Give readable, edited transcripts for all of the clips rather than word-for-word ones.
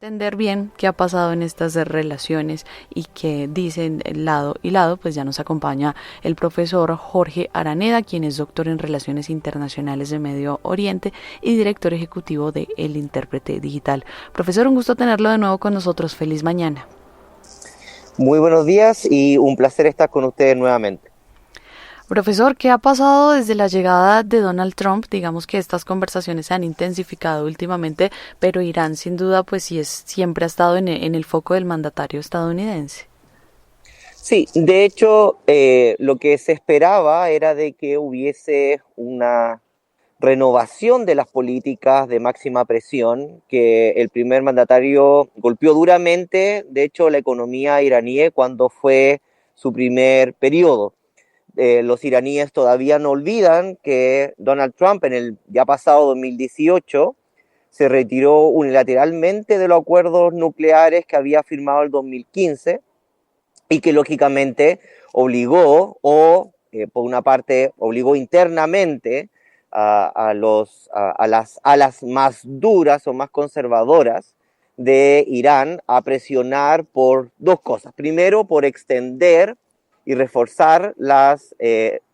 Entender bien qué ha pasado en estas relaciones y qué dicen lado y lado, pues ya nos acompaña el profesor Jorge Araneda, quien es doctor en Relaciones Internacionales de Medio Oriente y director ejecutivo de El Intérprete Digital. Profesor, un gusto tenerlo de nuevo con nosotros. Feliz mañana. Muy buenos días y un placer estar con ustedes nuevamente. Profesor, ¿qué ha pasado desde la llegada de Donald Trump? Digamos que estas conversaciones se han intensificado últimamente, pero Irán sin duda pues sí siempre ha estado en el foco del mandatario estadounidense. Sí, de hecho, lo que se esperaba era de que hubiese una renovación de las políticas de máxima presión, que el primer mandatario golpeó duramente, de hecho, la economía iraní cuando fue su primer periodo. Los iraníes todavía no olvidan que Donald Trump en el ya pasado 2018 se retiró unilateralmente de los acuerdos nucleares que había firmado el 2015 y que lógicamente obligó por una parte, obligó internamente las alas más duras o más conservadoras de Irán a presionar por dos cosas. Primero, por extender y reforzar las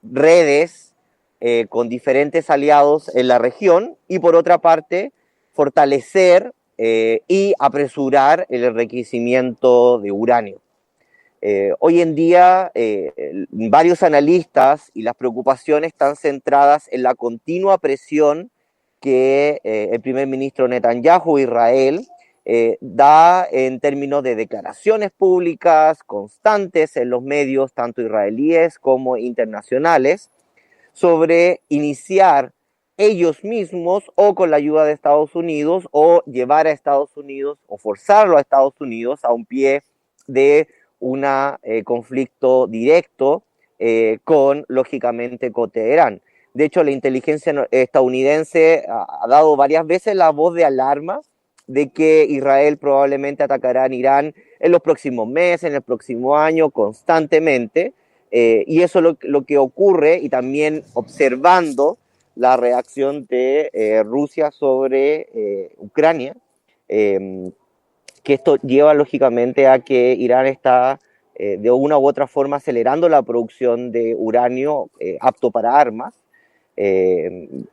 redes con diferentes aliados en la región y por otra parte, fortalecer y apresurar el enriquecimiento de uranio. Hoy en día, varios analistas y las preocupaciones están centradas en la continua presión que el primer ministro Netanyahu de Israel da en términos de declaraciones públicas constantes en los medios, tanto israelíes como internacionales, sobre iniciar ellos mismos o con la ayuda de Estados Unidos o llevar a Estados Unidos o forzarlo a Estados Unidos a un pie de un conflicto directo lógicamente, con Teherán. De hecho, la inteligencia estadounidense ha dado varias veces la voz de alarma de que Israel probablemente atacará en Irán en los próximos meses, en el próximo año, constantemente. Y eso es lo que ocurre, y también observando la reacción de Rusia sobre Ucrania, eh, que esto lleva lógicamente a que Irán está de una u otra forma acelerando la producción de uranio apto para armas,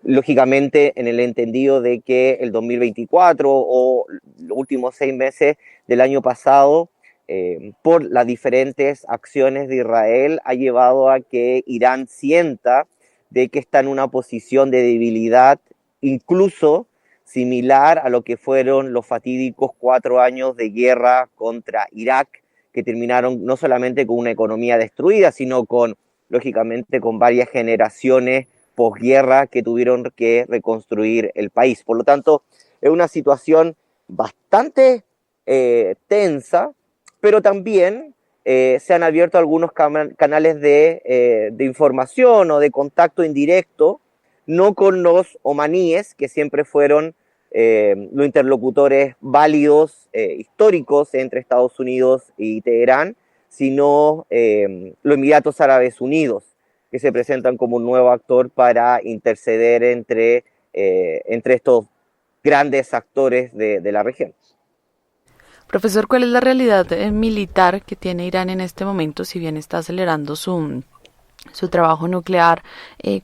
lógicamente en el entendido de que el 2024 o los últimos 6 meses del año pasado, por las diferentes acciones de Israel, ha llevado a que Irán sienta de que está en una posición de debilidad, incluso similar a lo que fueron los fatídicos 4 años de guerra contra Irak, que terminaron no solamente con una economía destruida, sino lógicamente, con varias generaciones posguerra que tuvieron que reconstruir el país. Por lo tanto, es una situación bastante tensa, pero también se han abierto algunos canales de información o de contacto indirecto, no con los omaníes, que siempre fueron los interlocutores válidos, históricos entre Estados Unidos y Teherán, sino los Emiratos Árabes Unidos, que se presentan como un nuevo actor para interceder entre estos grandes actores de la región. Profesor, ¿cuál es la realidad militar que tiene Irán en este momento, si bien está acelerando su trabajo nuclear?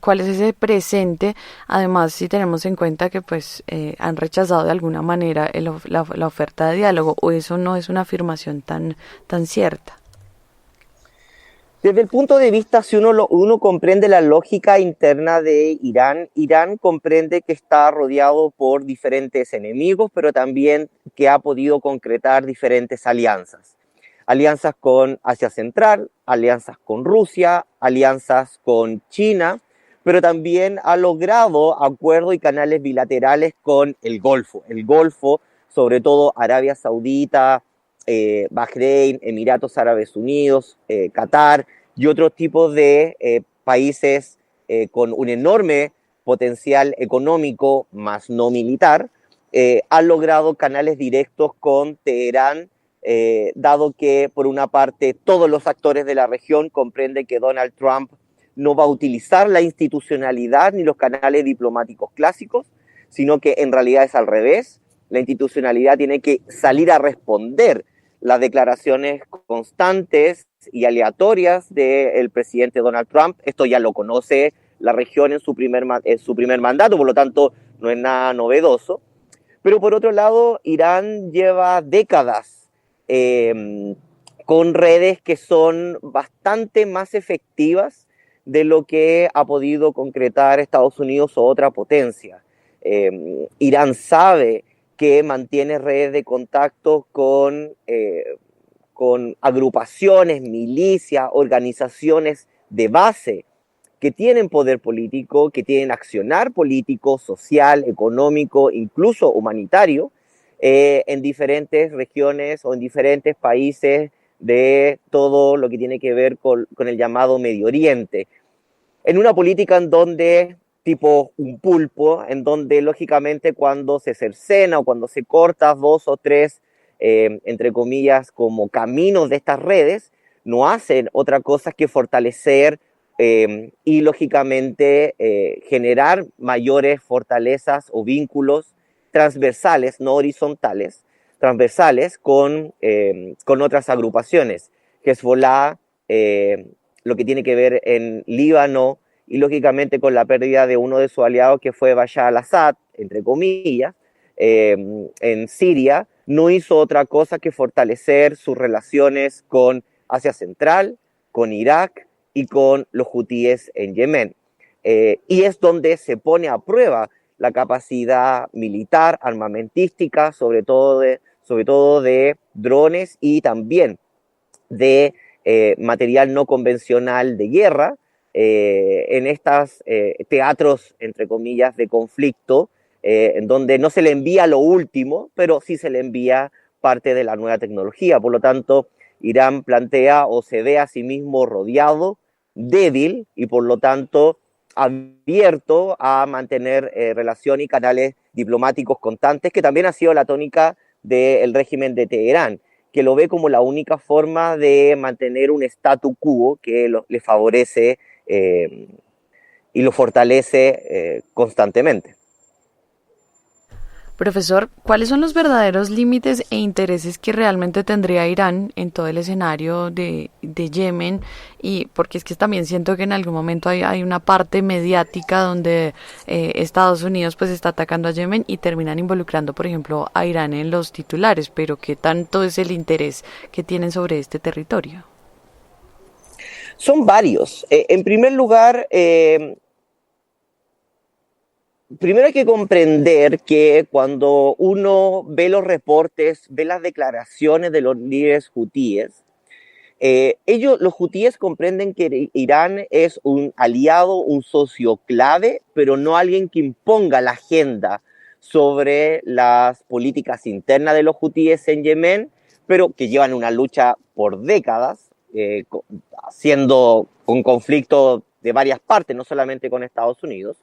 ¿Cuál es ese presente? Además, si tenemos en cuenta que pues han rechazado de alguna manera la oferta de diálogo, o eso no es una afirmación tan cierta. Desde el punto de vista, si uno comprende la lógica interna de Irán, Irán comprende que está rodeado por diferentes enemigos, pero también que ha podido concretar diferentes alianzas. Alianzas con Asia Central, alianzas con Rusia, alianzas con China, pero también ha logrado acuerdos y canales bilaterales con el Golfo, sobre todo Arabia Saudita, Bahrein, Emiratos Árabes Unidos, Qatar y otros tipos de países con un enorme potencial económico, más no militar, han logrado canales directos con Teherán, dado que, por una parte, todos los actores de la región comprenden que Donald Trump no va a utilizar la institucionalidad ni los canales diplomáticos clásicos, sino que en realidad es al revés. la institucionalidad tiene que salir a responder las declaraciones constantes y aleatorias del presidente Donald Trump. Esto ya lo conoce la región en su primer mandato, por lo tanto no es nada novedoso. Pero por otro lado, Irán lleva décadas con redes que son bastante más efectivas de lo que ha podido concretar Estados Unidos o otra potencia. Irán sabe que mantiene redes de contacto con agrupaciones, milicias, organizaciones de base que tienen poder político, que tienen accionar político, social, económico, incluso humanitario, en diferentes regiones o en diferentes países de todo lo que tiene que ver con el llamado Medio Oriente. En una política en donde, tipo un pulpo, en donde lógicamente cuando se cercena o cuando se corta dos o tres, entre comillas, como caminos de estas redes, no hacen otra cosa que fortalecer y lógicamente generar mayores fortalezas o vínculos transversales, no horizontales, transversales con otras agrupaciones. Hezbollah, lo que tiene que ver en Líbano y lógicamente con la pérdida de uno de sus aliados que fue Bashar al-Assad, entre comillas, en Siria, no hizo otra cosa que fortalecer sus relaciones con Asia Central, con Irak y con los hutíes en Yemen. Y es donde se pone a prueba la capacidad militar, armamentística, sobre todo de drones y también de material no convencional de guerra en estos teatros, entre comillas, de conflicto, en donde no se le envía lo último, pero sí se le envía parte de la nueva tecnología. Por lo tanto, Irán plantea o se ve a sí mismo rodeado, débil y por lo tanto abierto a mantener relación y canales diplomáticos constantes, que también ha sido la tónica del régimen de Teherán, que lo ve como la única forma de mantener un statu quo que le favorece y lo fortalece constantemente. Profesor, ¿cuáles son los verdaderos límites e intereses que realmente tendría Irán en todo el escenario de Yemen? Y porque es que también siento que en algún momento hay una parte mediática donde Estados Unidos pues está atacando a Yemen y terminan involucrando, por ejemplo, a Irán en los titulares, pero ¿qué tanto es el interés que tienen sobre este territorio? Son varios. En primer lugar, primero hay que comprender que cuando uno ve los reportes, ve las declaraciones de los líderes hutíes, los hutíes comprenden que Irán es un aliado, un socio clave, pero no alguien que imponga la agenda sobre las políticas internas de los hutíes en Yemen, pero que llevan una lucha por décadas, siendo un conflicto de varias partes, no solamente con Estados Unidos.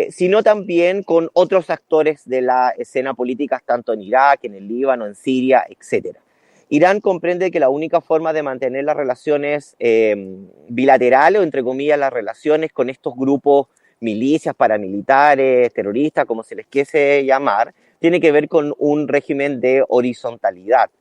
Sino también con otros actores de la escena política, tanto en Irak, en el Líbano, en Siria, etc. Irán comprende que la única forma de mantener las relaciones bilaterales, o entre comillas, las relaciones con estos grupos, milicias, paramilitares, terroristas, como se les quiese llamar, tiene que ver con un régimen de horizontalidad,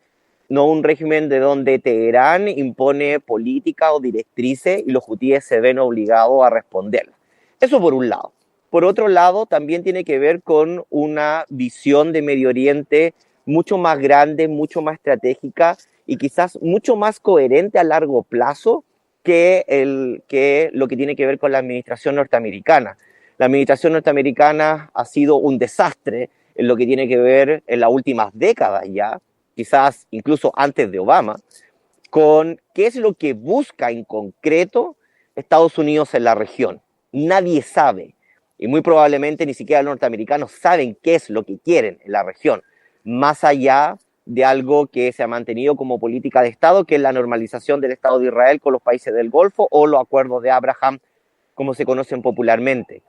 no un régimen de donde Teherán impone política o directrices y los hutíes se ven obligados a responderlas. Eso por un lado. Por otro lado, también tiene que ver con una visión de Medio Oriente mucho más grande, mucho más estratégica y quizás mucho más coherente a largo plazo que lo que tiene que ver con la administración norteamericana. La administración norteamericana ha sido un desastre en lo que tiene que ver en las últimas décadas ya, quizás incluso antes de Obama, con qué es lo que busca en concreto Estados Unidos en la región. Nadie sabe. Y muy probablemente ni siquiera los norteamericanos saben qué es lo que quieren en la región, más allá de algo que se ha mantenido como política de Estado, que es la normalización del Estado de Israel con los países del Golfo o los acuerdos de Abraham, como se conocen popularmente.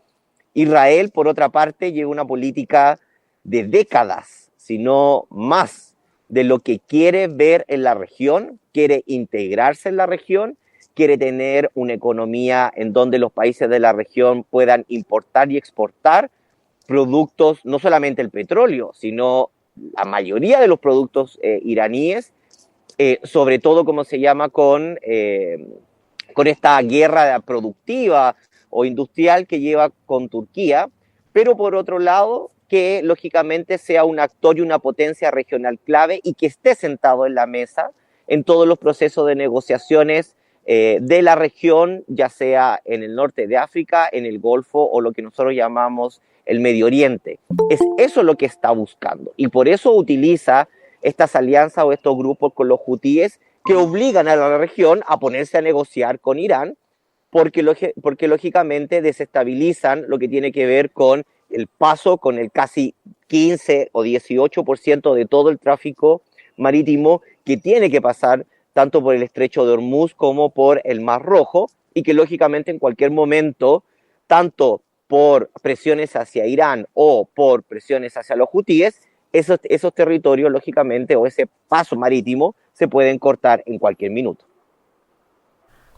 Israel, por otra parte, lleva una política de décadas, si no más, de lo que quiere ver en la región, quiere integrarse en la región, quiere tener una economía en donde los países de la región puedan importar y exportar productos, no solamente el petróleo, sino la mayoría de los productos iraníes, sobre todo, como se llama, con esta guerra productiva o industrial que lleva con Turquía, pero por otro lado, que lógicamente sea un actor y una potencia regional clave y que esté sentado en la mesa en todos los procesos de negociaciones de la región, ya sea en el norte de África, en el Golfo o lo que nosotros llamamos el Medio Oriente. Es eso lo que está buscando y por eso utiliza estas alianzas o estos grupos con los hutíes que obligan a la región a ponerse a negociar con Irán porque lógicamente desestabilizan lo que tiene que ver con el paso, con el casi 15 o 18% de todo el tráfico marítimo que tiene que pasar tanto por el estrecho de Hormuz como por el Mar Rojo y que lógicamente en cualquier momento, tanto por presiones hacia Irán o por presiones hacia los hutíes, esos territorios lógicamente o ese paso marítimo se pueden cortar en cualquier minuto.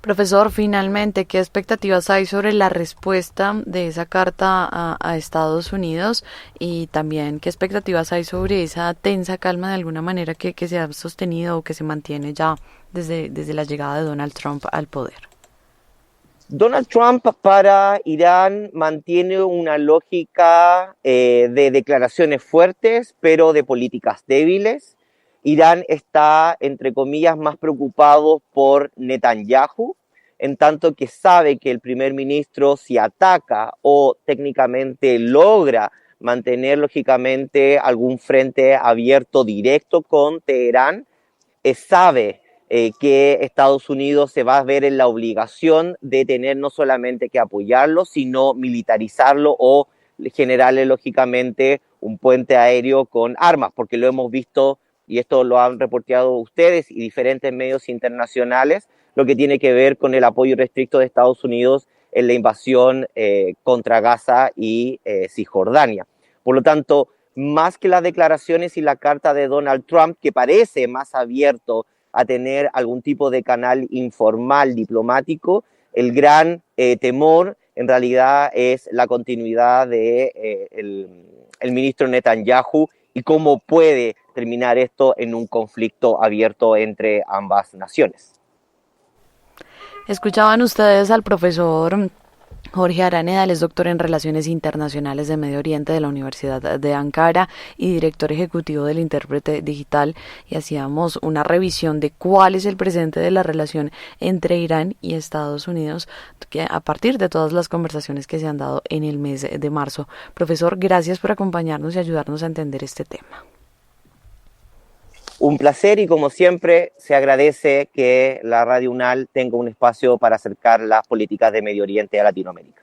Profesor, finalmente, ¿qué expectativas hay sobre la respuesta de esa carta a Estados Unidos? Y también, ¿qué expectativas hay sobre esa tensa calma de alguna manera que se ha sostenido o que se mantiene ya desde la llegada de Donald Trump al poder? Donald Trump para Irán mantiene una lógica de declaraciones fuertes, pero de políticas débiles. Irán está, entre comillas, más preocupado por Netanyahu, en tanto que sabe que el primer ministro, si ataca o técnicamente logra mantener, lógicamente, algún frente abierto directo con Teherán, sabe que Estados Unidos se va a ver en la obligación de tener no solamente que apoyarlo, sino militarizarlo o generarle lógicamente un puente aéreo con armas, porque lo hemos visto y esto lo han reporteado ustedes y diferentes medios internacionales, lo que tiene que ver con el apoyo restricto de Estados Unidos en la invasión contra Gaza y Cisjordania. Por lo tanto, más que las declaraciones y la carta de Donald Trump, que parece más abierto a tener algún tipo de canal informal diplomático, el gran temor en realidad es la continuidad de el ministro Netanyahu y cómo puede terminar esto en un conflicto abierto entre ambas naciones. Escuchaban ustedes al profesor Jorge Araneda, él es doctor en Relaciones Internacionales de Medio Oriente de la Universidad de Ankara y director ejecutivo del Intérprete Digital, y hacíamos una revisión de cuál es el presente de la relación entre Irán y Estados Unidos que a partir de todas las conversaciones que se han dado en el mes de marzo. Profesor, gracias por acompañarnos y ayudarnos a entender este tema. Un placer y como siempre se agradece que la Radio UNAL tenga un espacio para acercar las políticas de Medio Oriente a Latinoamérica.